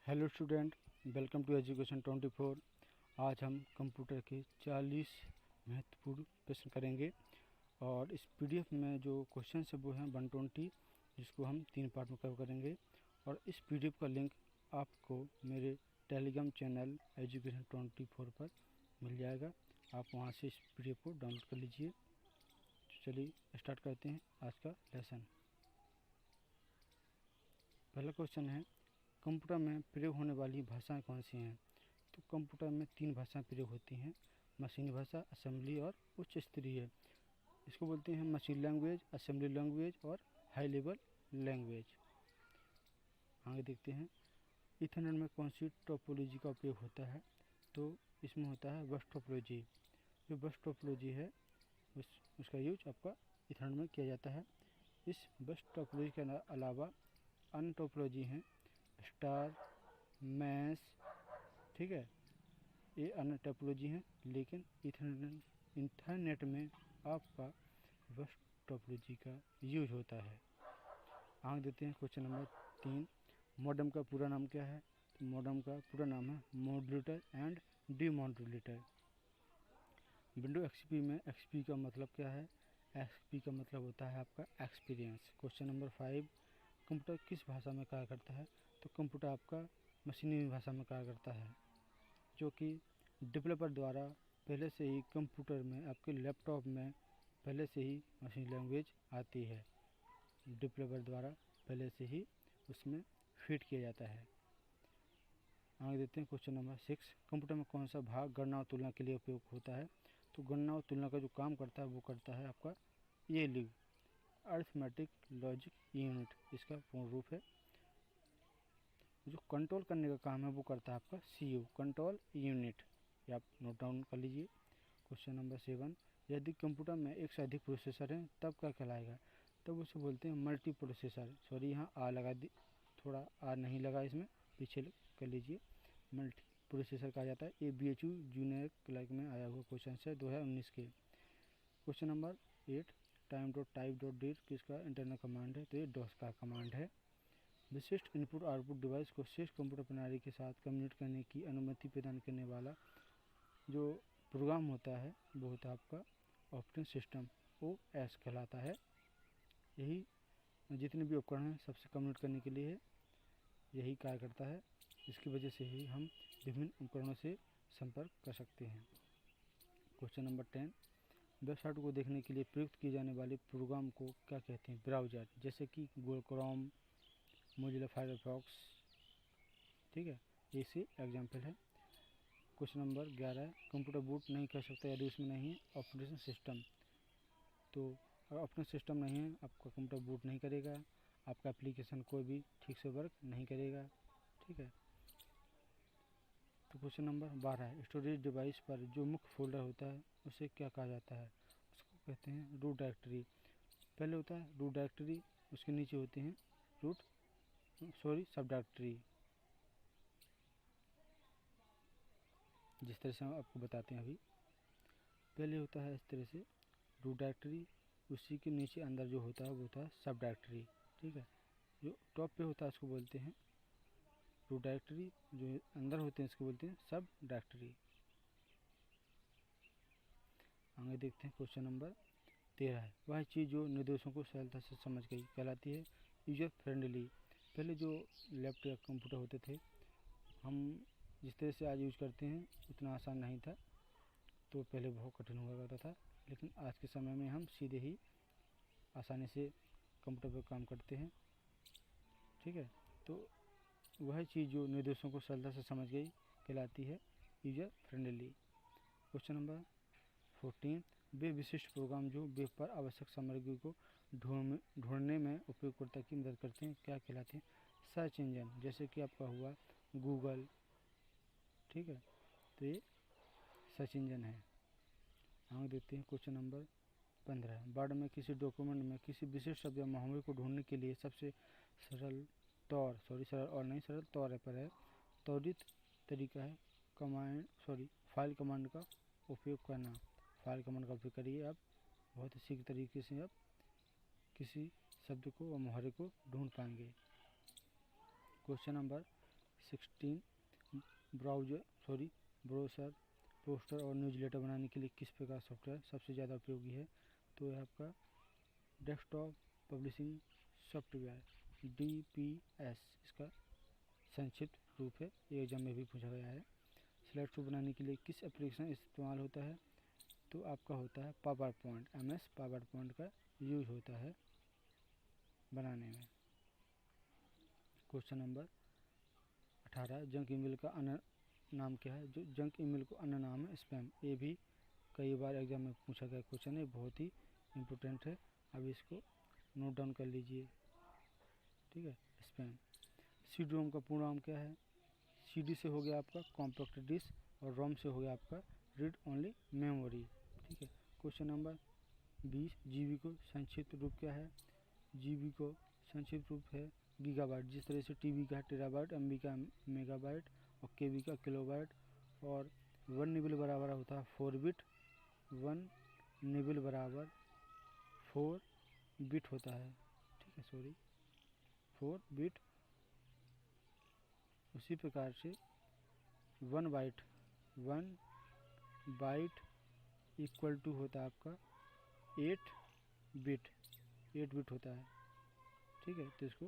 Hello student, welcome to education 24। आज हम computer के 40 महत्वपूर्ण प्रश्न करेंगे और इस पीडीएफ में जो क्वेश्चन है वो हैं 120, जिसको हम 3 पार्ट में कवर करेंगे। और इस पीडीएफ का लिंक आपको मेरे टेलीग्राम चैनल एजुकेशन 24 पर मिल जाएगा। आप वहां से इस पीडीएफ को डाउनलोड कर लीजिए। तो चलिए स्टार्ट करते हैं आज का लेसन। पहला क्वेश्चन है, कंप्यूटर में प्रयोग होने वाली भाषाएं कौन सी हैं? तो कंप्यूटर में 3 भाषाएं प्रयोग होती हैं: मशीनी भाषा, असेंबली और उच्च स्तरीय। इसको बोलते हैं मशीन लैंग्वेज, असेंबली लैंग्वेज और हाई लेवल लैंग्वेज। आगे देखते हैं, ईथरनेट में कौन सी टोपोलॉजी का उपयोग होता है? तो इसमें होता है बस टोपोलॉजी। जो बस टोपोलॉजी है उसका यूज आपका ईथरनेट में किया जाता है। इस बस टोपोलॉजी के अलावा अन्य टोपोलॉजी हैं स्टार, मैश, ठीक है, ये अन्य टोपोलॉजी हैं, लेकिन इंटरनेट में आपका बस टोपोलॉजी का यूज होता है। आगे देते हैं क्वेश्चन नंबर 3, मॉडेम का पूरा नाम क्या है? तो मॉडेम का पूरा नाम है modulator and demodulator. Window XP में एक्सपी का मतलब क्या है? एक्सपी का मतलब होता है आपका एक्सपीरियंस। क्वेश्चन नंबर 5, कंप्यूटर किस भाषा में कार्य करता है? तो कंप्यूटर आपका मशीनी भाषा में कार्य करता है, जो कि डेवलपर द्वारा पहले से ही कंप्यूटर में, आपके लैपटॉप में पहले से ही मशीन लैंग्वेज आती है। डेवलपर द्वारा पहले से ही उसमें फिट किया जाता है। आगे देते हैं क्वेश्चन नंबर 6, कंप्यूटर में कौन सा भाग गणना और तुलना के लिए उपयोग होता है? तो गणना और तुलना का जो काम करता है वो करता है आपका ALU, अरिथमेटिक लॉजिक यूनिट, इसका पूर्ण रूप है। जो कंट्रोल करने का काम है वो करता है आपका CU, कंट्रोल यूनिट। ये आप नोट डाउन कर लीजिए। क्वेश्चन नंबर 7, यदि कंप्यूटर में एक से अधिक प्रोसेसर हैं तब क्या कहलाएगा? तब उसे बोलते हैं मल्टी प्रोसेसर। सॉरी, यहाँ आ लगा दी, थोड़ा आ नहीं लगा, इसमें पीछे कर लीजिए। मल्टी प्रोसेसर कहा जाता है। ABHU जूनियर क्लर्क में आया हुआ क्वेश्चन है 2019 के। क्वेश्चन नंबर 8, time.type.date किसका इंटरनल कमांड है? तो ये डॉस का कमांड है। विशिष्ट इनपुट आउटपुट डिवाइस को शेष कंप्यूटर प्रणाली के साथ कम्युनिकेट करने की अनुमति प्रदान करने वाला जो प्रोग्राम होता है वो होता है आपका ऑपरेटिंग सिस्टम, OS कहलाता है। यही जितने भी उपकरण हैं सबसे कम्युनिकेट करने के लिए यही कार्य करता है। इसकी वजह से ही हम विभिन्न उपकरणों से संपर्क कर सकते हैं। क्वेश्चन नंबर 10, वेबसाइट को देखने के लिए प्रयुक्त किए जाने वाले प्रोग्राम को क्या कहते हैं? ब्राउज़र, जैसे कि गूगल क्रोम, मोजिला फायरफॉक्स, ठीक है, ऐसे एग्जाम्पल है। क्वेश्चन नंबर 11, कंप्यूटर बूट नहीं कर सकता यदि उसमें नहीं है ऑपरेटिंग सिस्टम। तो अगर ऑपरेटिंग सिस्टम नहीं है आपका कंप्यूटर बूट नहीं करेगा, आपका एप्लीकेशन कोई भी ठीक से वर्क नहीं करेगा, ठीक है। तो क्वेश्चन नंबर 12, स्टोरेज डिवाइस पर जो मुख्य फोल्डर होता है उसे क्या कहा जाता है? उसको कहते हैं रूट डायरेक्टरी। पहले होता है रूट डायरेक्टरी, उसके नीचे होते हैं सब डायरेक्टरी। जिस तरह से हम आपको बताते हैं अभी, पहले होता है इस तरह से रूट डायरेक्टरी, उसी के नीचे अंदर जो होता है वो होता है सब डायरेक्टरी, ठीक है। जो टॉप पे होता है उसको बोलते हैं रूट डायरेक्टरी, जो अंदर होते हैं इसको बोलते हैं सब डायरेक्टरी। आगे देखते हैं क्वेश्चन नंबर 13 है, वह चीज़ जो निर्देशों को सरलता से समझ गई कहलाती है यूजर फ्रेंडली। पहले जो लैपटॉप या कंप्यूटर होते थे, हम जिस तरह से आज यूज करते हैं उतना आसान नहीं था, तो पहले बहुत कठिन हुआ करता था। लेकिन आज के समय में हम सीधे ही आसानी से कंप्यूटर पर काम करते हैं, ठीक है। तो वह चीज़ जो निर्देशों को सरलता से समझ गई कहलाती है यूजर फ्रेंडली। क्वेश्चन नंबर 14, वे विशिष्ट प्रोग्राम जो वेब पर आवश्यक सामग्री को ढूंढने में उपयोगकर्ता की मदद करते हैं क्या कहलाते हैं? सर्च इंजन, जैसे कि आपका हुआ गूगल, ठीक है, तो ये सर्च इंजन है। आगे देखते हैं क्वेश्चन नंबर 15, वर्ड में किसी डॉक्यूमेंट में किसी विशेष शब्द या मुहावरे को ढूंढने के लिए सबसे सरल तौर पर है त्वरित तरीका है फाइल कमांड का उपयोग करना। फाइल कमांड का उपयोग करिए, आप बहुत ही शीघ्र तरीके से आप किसी शब्द को और मुहावरे को ढूंढ पाएंगे। क्वेश्चन नंबर 16 ब्रोशर, पोस्टर और न्यूज़लेटर बनाने के लिए किस प्रकार सॉफ्टवेयर सबसे ज़्यादा उपयोगी है? तो यह आपका डेस्कटॉप पब्लिशिंग सॉफ्टवेयर DPS इसका संक्षिप्त रूप है, ये एग्जाम में भी पूछा गया है। स्लाइड शो बनाने के लिए किस एप्लीकेशन इस्तेमाल होता है? तो आपका होता है power point, MS power point का यूज होता है बनाने में। क्वेश्चन नंबर 18, जंक ईमेल का अन्य नाम क्या है? जो जंक ईमेल को अन्य नाम है स्पैम। ये भी कई बार एग्जाम में पूछा गया क्वेश्चन है, बहुत ही इम्पोर्टेंट है, अब इसको नोट डाउन कर लीजिए, ठीक है। स्पैम। CD रोम का पूर्ण नाम क्या है? CD से हो गया आपका कॉम्पैक्ट डिस्क और रोम से हो गया आपका रीड ओनली मेमोरी, ठीक है। क्वेश्चन नंबर 20, GB को संक्षिप्त रूप क्या है? GB को संक्षिप्त रूप है गीगाबाइट। जिस तरह से TB का टेराबाइट, MB का मेगाबाइट और KB का किलोबाइट, और 1 निबल बराबर होता है 4 बिट, 1 निबल बराबर 4 बिट होता है, ठीक है, 4 बिट। उसी प्रकार से 1 बाइट इक्वल टू होता है आपका 8 बिट होता है, ठीक है। तो इसको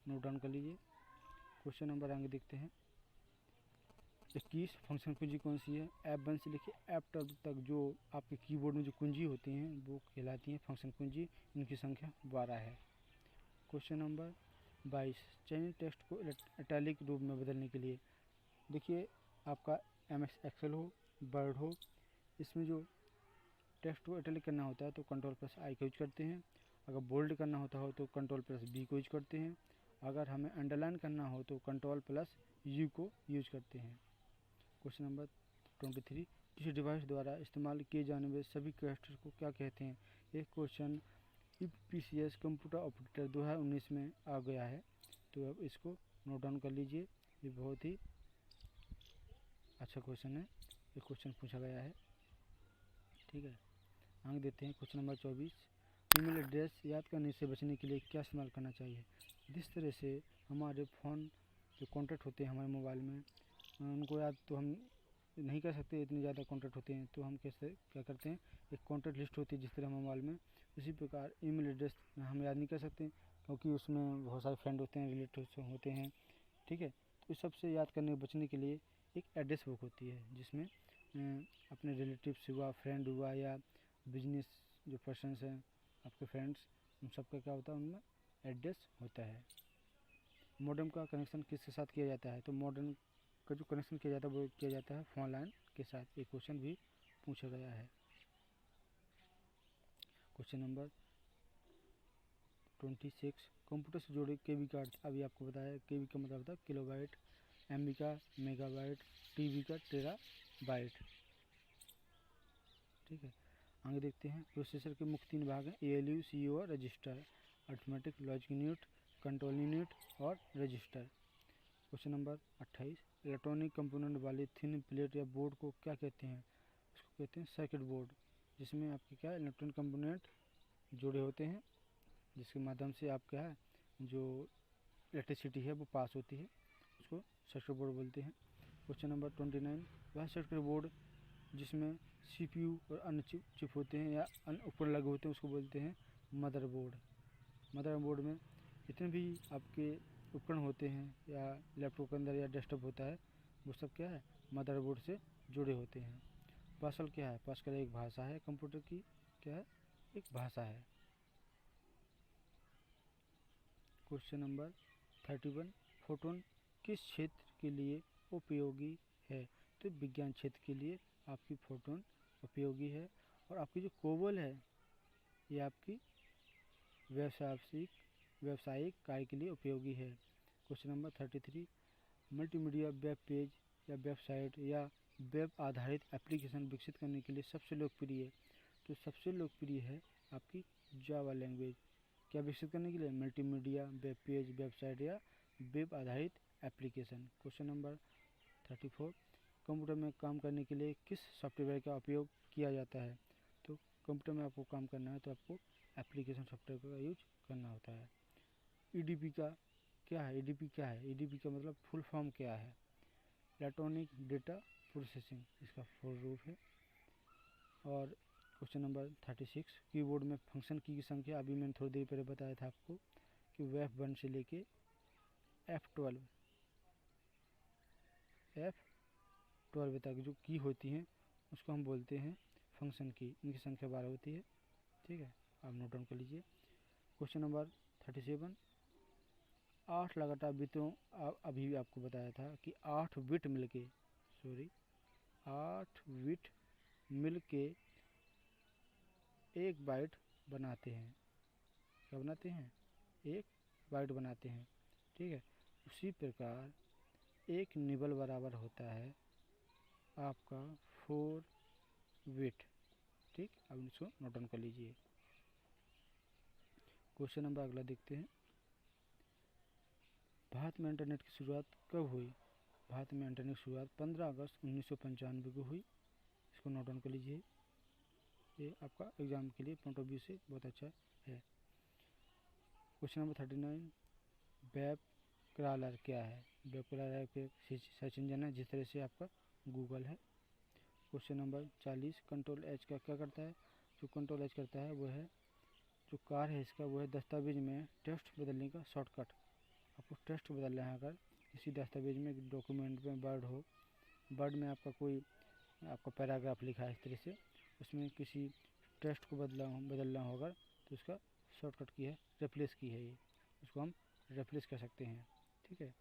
नोट डाउन कर लीजिए। क्वेश्चन नंबर आगे देखते हैं। 21, फंक्शन कुंजी कौन सी है? F1 से लेके F12 तक जो आपके कीबोर्ड में जो कुंजी होती हैं वो कहलाती हैं फंक्शन कुंजी, इनकी संख्या 12 है। क्वेश्चन नंबर 22, चयनित टेक्स्ट को इटैलिक रूप में बदलने के लिए, देखिए आपका MS एक्सेल हो, वर्ड हो, इसमें जो टेक्स्ट को इटैलिक करना होता है तो Ctrl+I का यूज करते हैं। अगर बोल्ड करना होता हो तो Ctrl+B को यूज करते हैं। अगर हमें अंडरलाइन करना हो तो Ctrl+U को यूज करते हैं। क्वेश्चन नंबर 23, किसी डिवाइस द्वारा इस्तेमाल किए जाने वाले सभी कैरेक्टर को क्या कहते हैं? एक क्वेश्चन EPCS कंप्यूटर ऑपरेटर 2019 में आ गया है, तो अब इसको नोट डाउन कर लीजिए, ये बहुत ही अच्छा क्वेश्चन है, ये क्वेश्चन पूछा गया है, ठीक है। आगे देते हैं क्वेश्चन नंबर 24, ईमेल एड्रेस याद करने से बचने के लिए क्या इस्तेमाल करना चाहिए? जिस तरह से हमारे फ़ोन जो कॉन्टैक्ट होते हैं हमारे मोबाइल में, उनको याद तो हम नहीं कर सकते, इतने ज़्यादा कॉन्टैक्ट होते हैं, तो हम कैसे क्या करते हैं, एक कॉन्टैक्ट लिस्ट होती है जिस तरह मोबाइल में, उसी प्रकार ईमेल एड्रेस हम याद नहीं कर सकते क्योंकि उसमें बहुत सारे फ्रेंड होते हैं, रिलेटिव्स होते हैं, ठीक है। तो इस सबसे याद करने बचने के लिए एक एड्रेस बुक होती है जिसमें अपने रिलेटिव्स हुआ, फ्रेंड हुआ, या बिजनेस जो पर्सन्स हैं आपके फ्रेंड्स, उन सबका क्या होता है, उनमें एड्रेस होता है। मॉडेम का कनेक्शन किसके साथ किया जाता है? तो मॉडेम का जो कनेक्शन किया जाता है वो किया जाता है फ़ोन लाइन के साथ। एक क्वेश्चन भी पूछा गया है। क्वेश्चन नंबर 26, कंप्यूटर से जुड़े KB का अर्थ अभी आपको बताया। KB का मतलब होता है किलोबाइट, MB का मेगाबाइट, TB का टेराबाइट, ठीक है। आगे देखते हैं। प्रोसेसर के मुख्य 3 भाग हैं, ALU, CO और register, arithmetic, logic unit, control unit और register. Question number 28, electronic component वाले थिन प्लेट या बोर्ड को क्या कहते हैं? उसको कहते हैं सर्किट बोर्ड, जिसमें आपके क्या इलेक्ट्रॉनिक कंपोनेंट जुड़े होते हैं, जिसके माध्यम से आप क्या है जो इलेक्ट्रिसिटी है वो पास होती है, उसको सर्किट बोर्ड बोलते हैं। क्वेश्चन नंबर 29, वह सर्किट बोर्ड जिसमें CPU और अन्य चिप होते हैं या अन्य उपकरण लगे होते हैं उसको बोलते हैं मदरबोर्ड। मदरबोर्ड में जितने भी आपके उपकरण होते हैं या लैपटॉप के अंदर या डेस्कटॉप होता है वो सब क्या है मदरबोर्ड से जुड़े होते हैं। पास्कल क्या है? पास्कल एक भाषा है कंप्यूटर की, क्या है, एक भाषा है। क्वेश्चन नंबर 31, फोटोन किस क्षेत्र के लिए उपयोगी है? तो विज्ञान क्षेत्र के लिए आपकी फोटोन उपयोगी है, और आपकी जो कोबल है ये आपकी व्यावसायिक कार्य के लिए उपयोगी है। Question number 33, multimedia web page या वेबसाइट या वेब आधारित एप्लीकेशन विकसित करने के लिए सबसे लोकप्रिय, तो सबसे लोकप्रिय है आपकी जावा लैंग्वेज। क्या विकसित करने के लिए? मल्टीमीडिया वेब पेज, वेबसाइट या वेब आधारित एप्लीकेशन। क्वेश्चन नंबर 34, कंप्यूटर में काम करने के लिए किस सॉफ्टवेयर का उपयोग किया जाता है? तो कंप्यूटर में आपको काम करना है तो आपको एप्लीकेशन सॉफ्टवेयर का यूज करना होता है। EDP का क्या है ईडीपी क्या है, ईडीपी का मतलब फुल फॉर्म क्या है, इलेक्ट्रॉनिक डेटा प्रोसेसिंग इसका फुल रूप है। और क्वेश्चन नंबर 36, कीबोर्ड में फंक्शन की संख्या, अभी मैंने थोड़ी देर पहले बताया था आपको कि F1 से लेके F12 तक जो की होती हैं उसको हम बोलते हैं फंक्शन की, इनकी संख्या 12 होती है। ठीक है, आप नोट डाउन कर लीजिए। क्वेश्चन नंबर 37, 8 लगातार बिटों, अभी भी आपको बताया था कि 8 बिट मिलके एक बाइट बनाते हैं। क्या बनाते हैं, एक बाइट बनाते हैं। ठीक है, उसी प्रकार एक निबल बराबर होता है आपका 4 बिट। ठीक, अब इसको नोट डाउन कर लीजिए। क्वेश्चन नंबर अगला देखते हैं, भारत में इंटरनेट की शुरुआत कब हुई। भारत में इंटरनेट की शुरुआत 15 अगस्त 1995 को हुई। इसको नोट डाउन कर लीजिए, ये आपका एग्जाम के लिए पॉइंट ऑफ व्यू से बहुत अच्छा है। क्वेश्चन नंबर 39, वेब क्रॉलर क्या है। वेब क्रॉलर एक सर्च इंजन है जिस तरह से आपका गूगल है। क्वेश्चन नंबर 40, कंट्रोल एच का क्या करता है। जो कंट्रोल एच करता है वो है, जो कार्य है इसका वो है दस्तावेज में टेक्स्ट बदलने का शॉर्टकट। आपको टेक्स्ट बदलना है, अगर किसी दस्तावेज में डॉक्यूमेंट में वर्ड में आपका कोई आपका पैराग्राफ लिखा है इस तरह से, उसमें किसी टेक्स्ट को बदलना होगा तो उसका शॉर्टकट की है रिप्लेस की है, ये उसको हम रिप्लेस कर सकते हैं। ठीक है,